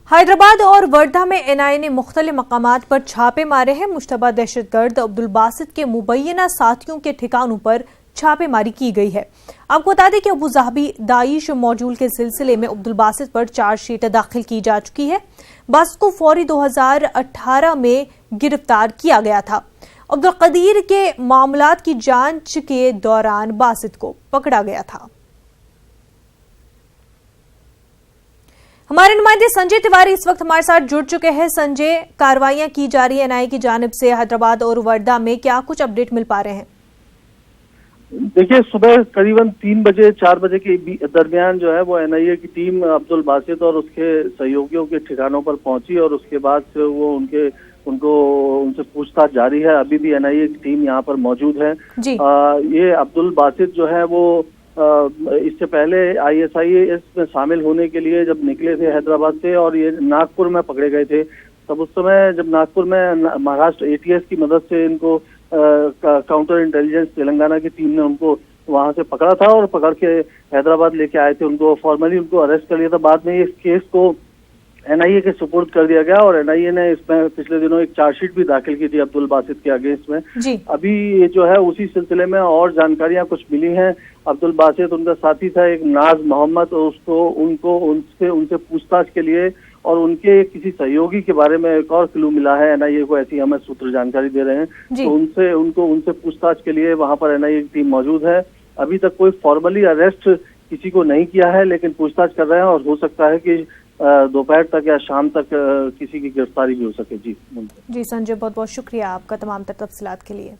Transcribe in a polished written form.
हैदराबाद और वर्धा में एनआईए ने मुख्तलिफ मकामात पर छापे मारे हैं। मुश्तबा दहशतगर्द अब्दुल बासित के मुबैना साथियों के ठिकानों पर छापेमारी की गई है। आपको बता दें कि अबू ज़ाहबी दाइश मॉड्यूल के सिलसिले में अब्दुल बासित पर चार्जशीट दाखिल की जा चुकी है। बासित को फौरी 2018 में गिरफ्तार किया गया था। अब्दुल कदीर के मामलात की जांच के दौरान बासित को पकड़ा गया था। हमारे नुमाइंदे संजय तिवारी इस वक्त हमारे साथ जुड़ चुके हैं। संजय, कार्रवाइयां की जा रही है एनआईए की जानिब से हैदराबाद और वर्धा में, क्या कुछ अपडेट मिल पा रहे हैं? देखिए, सुबह करीबन 3 बजे 4 बजे के दरमियान जो है वो एनआईए की टीम अब्दुल बासित और उसके सहयोगियों के ठिकानों पर पहुंची और उसके बाद से वो उनसे पूछताछ जारी है। अभी भी एनआईए की टीम यहाँ पर मौजूद है। ये अब्दुल बासित जो है वो इससे पहले आईएसआईएस में शामिल होने के लिए जब निकले थे हैदराबाद से और ये नागपुर में पकड़े गए थे, तब उस समय जब नागपुर में महाराष्ट्र एटीएस की मदद से इनको काउंटर इंटेलिजेंस तेलंगाना की टीम ने उनको वहां से पकड़ा था और पकड़ के हैदराबाद लेके आए थे। उनको फॉर्मली अरेस्ट कर लिया था। बाद में इस केस को एनआईए के सुपुर्द कर दिया गया और एनआईए ने इसमें पिछले दिनों एक चार्जशीट भी दाखिल की थी अब्दुल बासित के अगेंस्ट में। अभी ये जो है उसी सिलसिले में और जानकारियां कुछ मिली हैं। अब्दुल बासित उनका साथी था एक नाज मोहम्मद, उनसे पूछताछ के लिए और उनके किसी सहयोगी के बारे में एक और क्लू मिला है एनआईए को, ऐसी हमें सूत्र जानकारी दे रहे हैं। तो उनसे पूछताछ के लिए वहां पर एनआईए की टीम मौजूद है। अभी तक कोई फॉर्मली अरेस्ट किसी को नहीं किया है, लेकिन पूछताछ कर रहे हैं और हो सकता है कि दोपहर तक या शाम तक किसी की गिरफ्तारी भी हो सके। जी संजय, बहुत बहुत शुक्रिया आपका तमाम तफसीलात के लिए।